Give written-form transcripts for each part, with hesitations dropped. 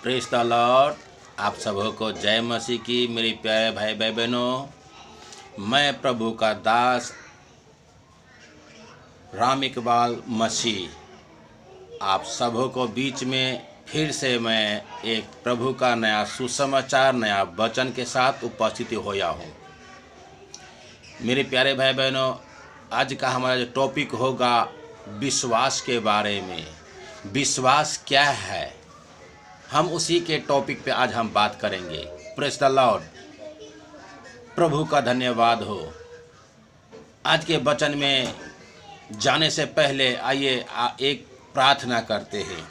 Praise the Lord. आप सबों को जय मसीह की। मेरे प्यारे भाई बहनों, मैं प्रभु का दास राम इकबाल मसीह आप सबों को बीच में फिर से मैं एक प्रभु का नया सुसमाचार, नया वचन के साथ उपस्थित होया हूँ। मेरे प्यारे भाई बहनों, आज का हमारा जो टॉपिक होगा विश्वास के बारे में। विश्वास क्या है, हम उसी के टॉपिक पे आज हम बात करेंगे। Praise the Lord. प्रभु का धन्यवाद हो। आज के वचन में जाने से पहले आइए एक प्रार्थना करते हैं।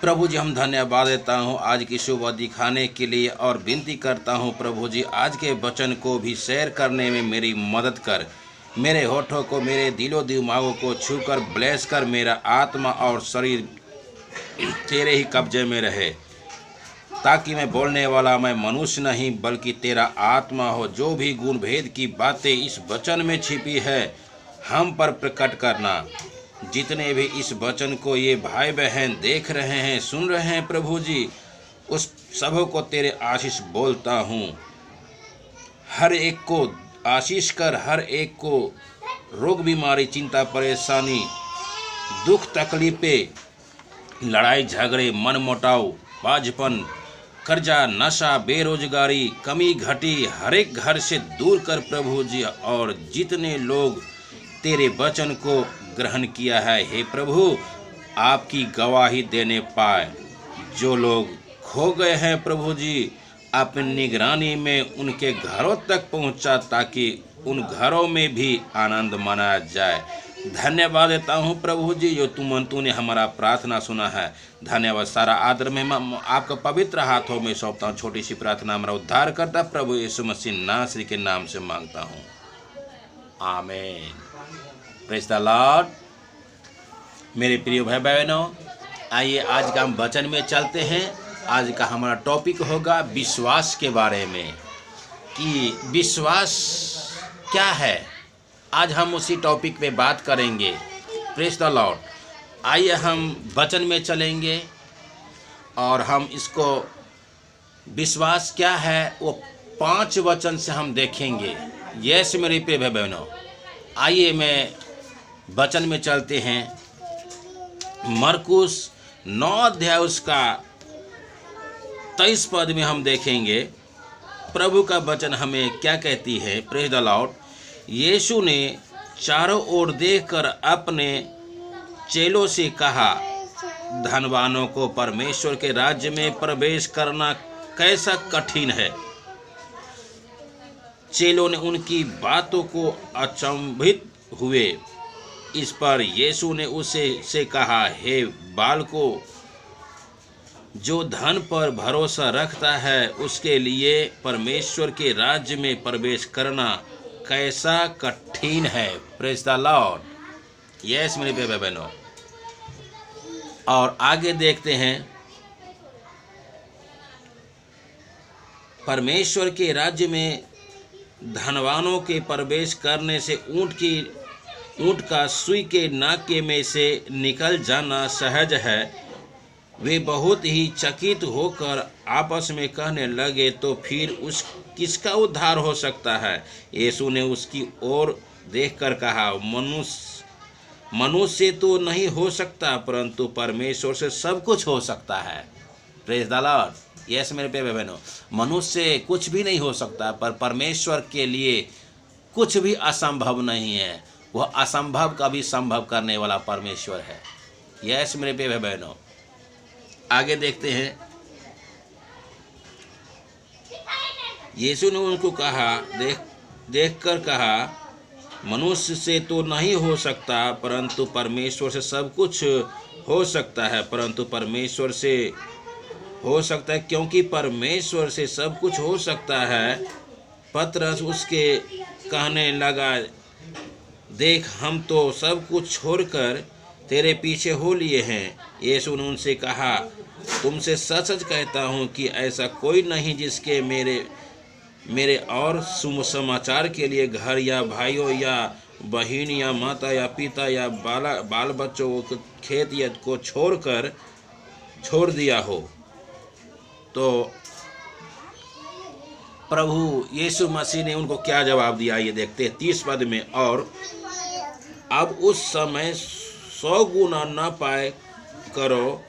प्रभु जी, हम धन्यवाद देता हूँ आज की सुबह दिखाने के लिए और विनती करता हूँ प्रभु जी, आज के वचन को भी शेयर करने में मेरी मदद कर। मेरे होठों को, मेरे दिलो दिमागों को छूकर ब्लेस कर। मेरा आत्मा और शरीर तेरे ही कब्जे में रहे, ताकि मैं बोलने वाला मैं मनुष्य नहीं बल्कि तेरा आत्मा हो। जो भी गुण भेद की बातें इस वचन में छिपी है हम पर प्रकट करना। जितने भी इस वचन को ये भाई बहन देख रहे हैं, सुन रहे हैं प्रभु जी, उस सबों को तेरे आशीष बोलता हूँ। हर एक को आशीष कर, हर एक को रोग बीमारी, चिंता, परेशानी, दुख, तकलीफें, लड़ाई झगड़े, मन मोटाव, बाझपन, कर्जा, नशा, बेरोजगारी, कमी घटी हर एक घर से दूर कर प्रभु जी। और जितने लोग तेरे वचन को ग्रहण किया है, हे प्रभु, आपकी गवाही देने पाए। जो लोग खो गए हैं प्रभु जी, अपनी निगरानी में उनके घरों तक पहुंचा, ताकि उन घरों में भी आनंद मनाया जाए। धन्यवाद देता हूँ प्रभु जी, जो तूने हमारा प्रार्थना सुना है। धन्यवाद। सारा आदर में आपका पवित्र हाथों में सौंपता हूँ। छोटी सी प्रार्थना हमारा उद्धार करता प्रभु यीशु मसीह नासरी के नाम से मांगता हूँ, आमीन। Praise the Lord. मेरे प्रिय भाई बहनों, आइए आज का हम वचन में चलते हैं। आज का हमारा टॉपिक होगा विश्वास के बारे में, कि विश्वास क्या है। आज हम उसी टॉपिक पे बात करेंगे। Praise the Lord. आइए हम वचन में चलेंगे और हम इसको विश्वास क्या है वो 5 वचन से हम देखेंगे। यस मेरे प्रिय भाई बहनों, आइए मैं वचन में चलते हैं। मरकुस 9 अध्याय उसका 23 पद में हम देखेंगे प्रभु का वचन हमें क्या कहती है। Praise the Lord. यीशु ने चारों ओर देखकर अपने चेलों से कहा, धनवानों को परमेश्वर के राज्य में प्रवेश करना कैसा कठिन है। चेलों ने उनकी बातों को अचंभित हुए। इस पर यीशु ने उसे कहा, हे बालकों, जो धन पर भरोसा रखता है उसके लिए परमेश्वर के राज्य में प्रवेश करना कैसा कठिन है। Praise the Lord. यस मेरे भाई बहनों, और आगे देखते हैं। परमेश्वर के राज्य में धनवानों के प्रवेश करने से ऊंट का सुई के नाके में से निकल जाना सहज है। वे बहुत ही चकित होकर आपस में कहने लगे, तो फिर किसका उद्धार हो सकता है। यीशु ने उसकी ओर देखकर कहा, मनुष्य तो नहीं हो सकता, परंतु परमेश्वर से सब कुछ हो सकता है। Praise the Lord. यस मेरे प्यारे बहनों, मनुष्य से कुछ भी नहीं हो सकता, पर परमेश्वर के लिए कुछ भी असंभव नहीं है। वह असंभव का भी संभव करने वाला परमेश्वर है। यस मेरे प्यारे बहनों, आगे देखते हैं। यीशु ने उनको कहा, देखकर कहा, मनुष्य से तो नहीं हो सकता, परंतु परमेश्वर से सब कुछ हो सकता है। परंतु परमेश्वर से हो सकता है, क्योंकि परमेश्वर से सब कुछ हो सकता है। पतरस उसके कहने लगा, देख, हम तो सब कुछ छोड़कर तेरे पीछे हो लिए हैं। यीशु ने उनसे कहा, तुमसे सच सच कहता हूँ कि ऐसा कोई नहीं जिसके मेरे और सुसमाचार के लिए घर या भाइयों या बहन या माता या पिता या बाल बच्चों को खेत या को छोड़कर छोड़ दिया हो। तो प्रभु यीशु मसीह ने उनको क्या जवाब दिया, ये देखते हैं 30 पद में। और अब उस समय 100 गुना न पाए करो,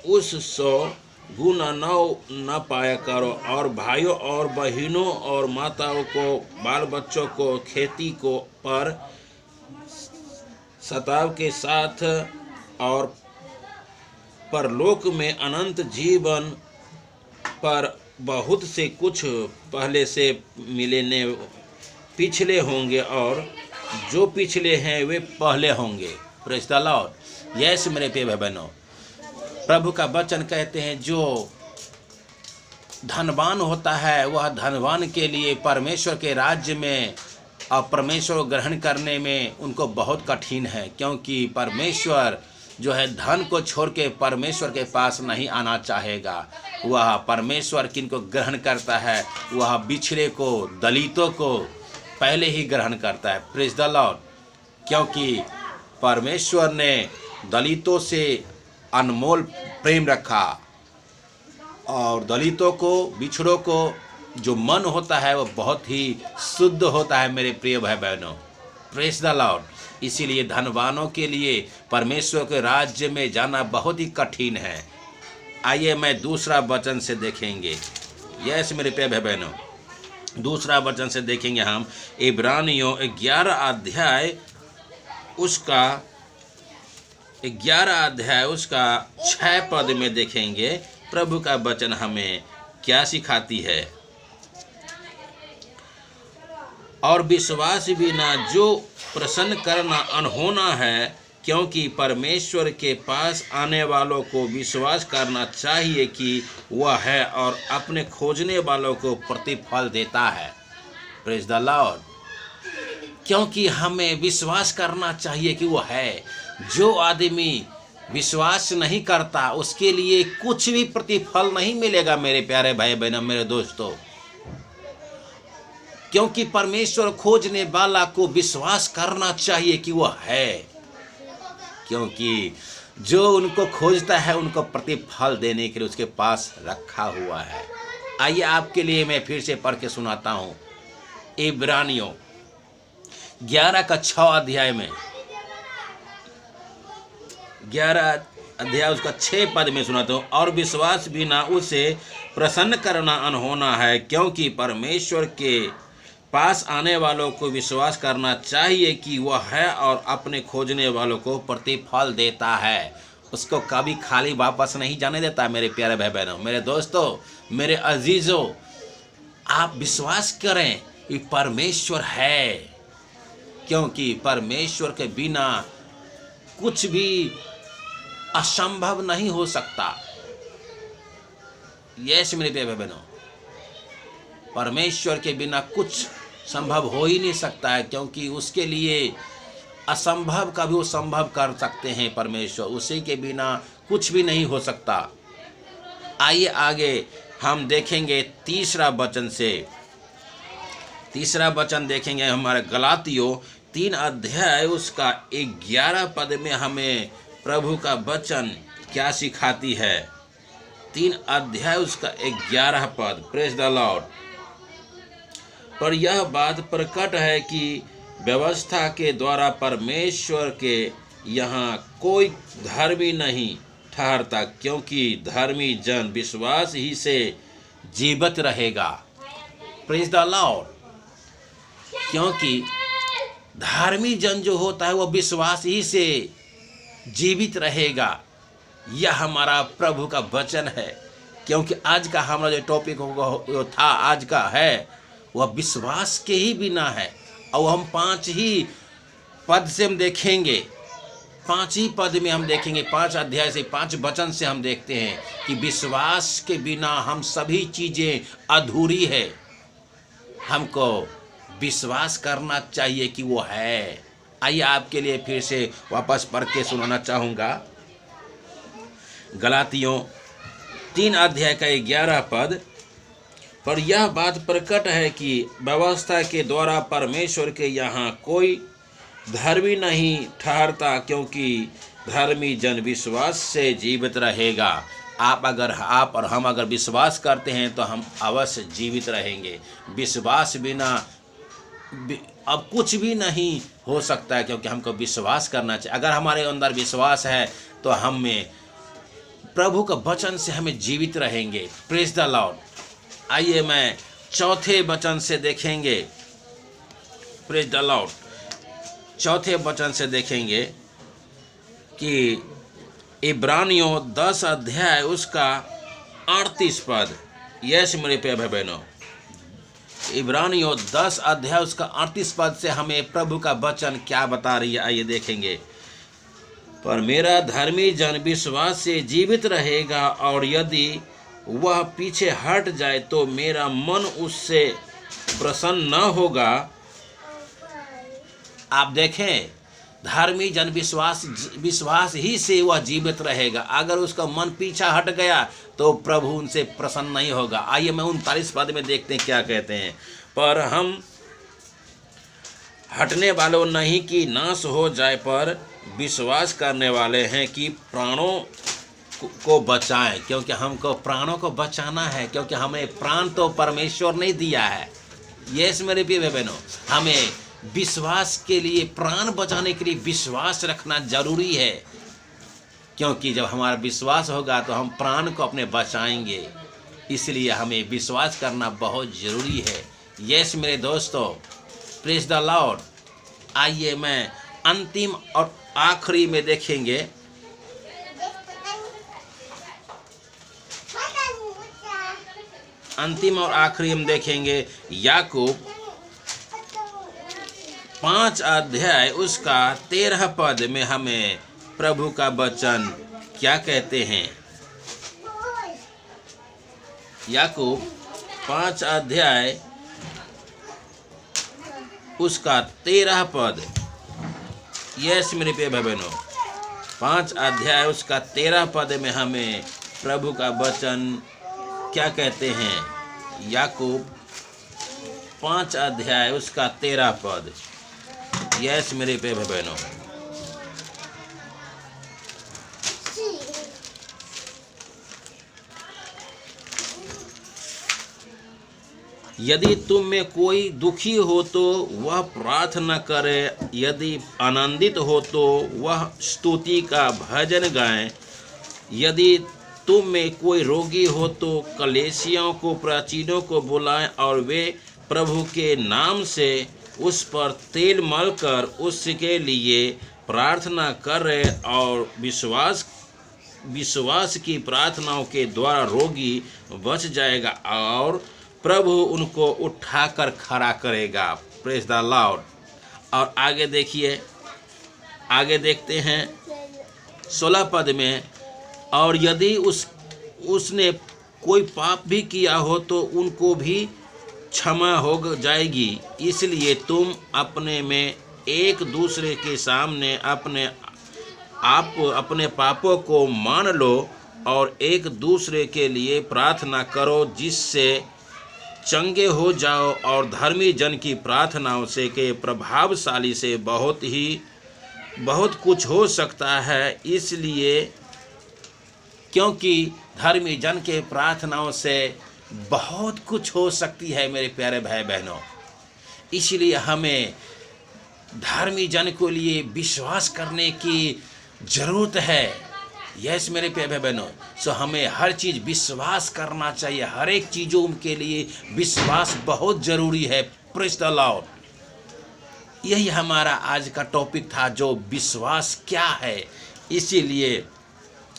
उस 100 गुना न पाया करो, और भाइयों और बहनों और माताओं को, बाल बच्चों को, खेती को पर सताव के साथ, और परलोक में अनंत जीवन पर बहुत से कुछ पहले से मिलने पिछले होंगे, और जो पिछले हैं वे पहले होंगे। Praise the Lord. यस मेरे प्रिय भाई बहनों, प्रभु का वचन कहते हैं जो धनवान होता है वह धनवान के लिए परमेश्वर के राज्य में और परमेश्वर को ग्रहण करने में उनको बहुत कठिन है, क्योंकि परमेश्वर जो है धन को छोड़ के परमेश्वर के पास नहीं आना चाहेगा। वह परमेश्वर किनको ग्रहण करता है, वह बिछड़े को, दलितों को पहले ही ग्रहण करता है। Praise the Lord. क्योंकि परमेश्वर ने दलितों से अनमोल प्रेम रखा, और दलितों को, बिछड़ों को जो मन होता है वो बहुत ही शुद्ध होता है मेरे प्रिय भाई बहनों। Praise the Lord. इसीलिए धनवानों के लिए परमेश्वर के राज्य में जाना बहुत ही कठिन है। आइए मैं दूसरा वचन से देखेंगे। यस मेरे प्रिय भाई बहनों, दूसरा वचन से देखेंगे हम इब्रानियों 11 अध्याय उसका 6 पद में देखेंगे प्रभु का वचन हमें क्या सिखाती है। और विश्वास बिना जो प्रसन्न करना अनहोना है, क्योंकि परमेश्वर के पास आने वालों को विश्वास करना चाहिए कि वह है और अपने खोजने वालों को प्रतिफल देता है। Praise the Lord. क्योंकि हमें विश्वास करना चाहिए कि वह है। जो आदमी विश्वास नहीं करता उसके लिए कुछ भी प्रतिफल नहीं मिलेगा मेरे प्यारे भाई बहनों, मेरे दोस्तों। क्योंकि परमेश्वर खोजने वाला को विश्वास करना चाहिए कि वह है, क्योंकि जो उनको खोजता है उनको प्रतिफल देने के लिए उसके पास रखा हुआ है। आइए आपके लिए मैं फिर से पढ़ के सुनाता हूँ। इब्रानियों 11 का 6 अध्याय में, 11 अध्याय उसका 6 पद में सुनाता हूँ। और विश्वास बिना उसे प्रसन्न करना अनहोना है, क्योंकि परमेश्वर के पास आने वालों को विश्वास करना चाहिए कि वह है और अपने खोजने वालों को प्रतिफल देता है। उसको कभी खाली वापस नहीं जाने देता। मेरे प्यारे भाई बहनों, मेरे दोस्तों, मेरे अजीजों, आप विश्वास करें कि परमेश्वर है, क्योंकि परमेश्वर के बिना कुछ भी असंभव नहीं हो सकता। यस मेरे प्यारे भाई बहनों, परमेश्वर के बिना कुछ संभव हो ही नहीं सकता है, क्योंकि उसके लिए असंभव का भी वो संभव कर सकते हैं परमेश्वर। उसी के बिना कुछ भी नहीं हो सकता। आइए आगे हम देखेंगे तीसरा वचन से। तीसरा वचन देखेंगे हमारे गलातियों 3 अध्याय उसका 11 पद में हमें प्रभु का वचन क्या सिखाती है। 3 अध्याय उसका 11 पद। Praise the Lord. पर यह बात प्रकट है कि व्यवस्था के द्वारा परमेश्वर के यहाँ कोई धर्मी नहीं ठहरता, क्योंकि धर्मी जन विश्वास ही से जीवित रहेगा। Praise the Lord. क्योंकि धर्मी जन जो होता है वह विश्वास ही से जीवित रहेगा। यह हमारा प्रभु का वचन है। क्योंकि आज का हमारा जो टॉपिक था आज का है वह विश्वास के ही बिना है। और हम 5 ही पद से हम देखेंगे, 5 ही पद में हम देखेंगे, 5 अध्याय से 5 वचन से हम देखते हैं कि विश्वास के बिना हम सभी चीज़ें अधूरी है। हमको विश्वास करना चाहिए कि वो है। आइए आपके लिए फिर से वापस पढ़ के सुनाना चाहूँगा। गलातियों 3 अध्याय का 11 पद। पर यह बात प्रकट है कि व्यवस्था के द्वारा परमेश्वर के यहाँ कोई धर्मी नहीं ठहरता, क्योंकि धर्मी जन विश्वास से जीवित रहेगा। आप और हम अगर विश्वास करते हैं तो हम अवश्य जीवित रहेंगे। विश्वास बिना अब कुछ भी नहीं हो सकता है, क्योंकि हमको विश्वास करना चाहिए। अगर हमारे अंदर विश्वास है तो हमें प्रभु का वचन से हमें जीवित रहेंगे। Praise the Lord. आइए मैं चौथे वचन से देखेंगे। Praise the Lord. चौथे वचन से देखेंगे कि इब्रानियों 10 अध्याय उसका 38 पद। यस मेरे प्यारे भाई बहनों, इब्रानियों 10 अध्याय उसका 38 पद से हमें प्रभु का वचन क्या बता रही है, आइए देखेंगे। पर मेरा धर्मी जन विश्वास से जीवित रहेगा, और यदि वह पीछे हट जाए तो मेरा मन उससे प्रसन्न न होगा। आप देखें, धर्मी जन विश्वास ही से वह जीवित रहेगा। अगर उसका मन पीछा हट गया तो प्रभु उनसे प्रसन्न नहीं होगा। आइए मैं 39 पद में देखते हैं क्या कहते हैं। पर हम हटने वालों नहीं कि नाश हो जाए, पर विश्वास करने वाले हैं कि प्राणों को बचाएं। क्योंकि हमको प्राणों को बचाना है, क्योंकि हमें प्राण तो परमेश्वर ने दिया है। यस मेरे प्रिय बहनों, हमें विश्वास के लिए, प्राण बचाने के लिए विश्वास रखना जरूरी है। क्योंकि जब हमारा विश्वास होगा तो हम प्राण को अपने बचाएंगे। इसलिए हमें विश्वास करना बहुत जरूरी है। यस मेरे दोस्तों, प्रेज द लॉर्ड। आइए मैं अंतिम और आखिरी में देखेंगे। अंतिम और आखिरी हम देखेंगे याकूब 5 अध्याय उसका 13 पद में हमें प्रभु का वचन क्या कहते हैं। याकूब 5 अध्याय उसका 13 पद। यस मेरे प्रिय भाई बहनों, 5 अध्याय उसका 13 पद में हमें प्रभु का वचन क्या कहते हैं। याकूब 5 अध्याय उसका 13 पद। यस मेरे प्रिय भाई बहनों, यदि तुम में कोई दुखी हो तो वह प्रार्थना करे, यदि आनंदित हो तो वह स्तुति का भजन गाए। यदि तुम में कोई रोगी हो तो कलेसियों को, प्राचीनों को बुलाएं, और वे प्रभु के नाम से उस पर तेल मलकर उसके लिए प्रार्थना करें, और विश्वास की प्रार्थनाओं के द्वारा रोगी बच जाएगा और प्रभु उनको उठाकर खड़ा करेगा। Praise the Lord. और आगे देखिए, आगे देखते हैं 16 पद में, और यदि उसने कोई पाप भी किया हो तो उनको भी क्षमा हो जाएगी। इसलिए तुम अपने में एक दूसरे के सामने अपने पापों को मान लो और एक दूसरे के लिए प्रार्थना करो, जिससे चंगे हो जाओ। और धर्मी जन की प्रार्थनाओं से के प्रभावशाली से बहुत कुछ हो सकता है। इसलिए क्योंकि धर्मी जन के प्रार्थनाओं से बहुत कुछ हो सकती है मेरे प्यारे भाई बहनों। इसलिए हमें धर्मी जन के लिए विश्वास करने की ज़रूरत है। यस मेरे प्यारे भाई बहनों, सो हमें हर चीज़ विश्वास करना चाहिए। हर एक चीज़ों के लिए विश्वास बहुत ज़रूरी है। Praise the Lord. यही हमारा आज का टॉपिक था, जो विश्वास क्या है। इसीलिए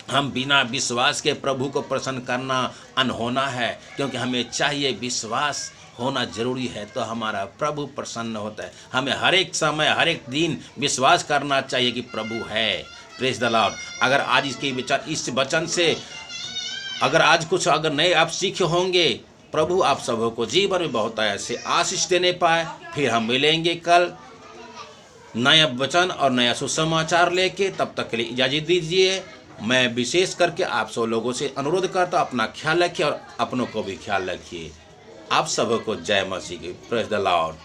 हम बिना विश्वास के प्रभु को प्रसन्न करना अनहोना है, क्योंकि हमें चाहिए विश्वास होना जरूरी है, तो हमारा प्रभु प्रसन्न होता है। हमें हर एक समय, हर एक दिन विश्वास करना चाहिए कि प्रभु है। Praise the Lord. अगर आज इस वचन से अगर आज कुछ नए आप सीखे होंगे, प्रभु आप सबों को जीवन में बहुत ऐसे आशीष देने पाए। फिर हम मिलेंगे कल नया वचन और नया सुसमाचार लेके। तब तक के लिए इजाज़त दीजिए। मैं विशेष करके आप सब लोगों से अनुरोध करता हूँ, अपना ख्याल रखिए और अपनों को भी ख्याल रखिए। आप सबों को जय मसीह की। Praise the Lord.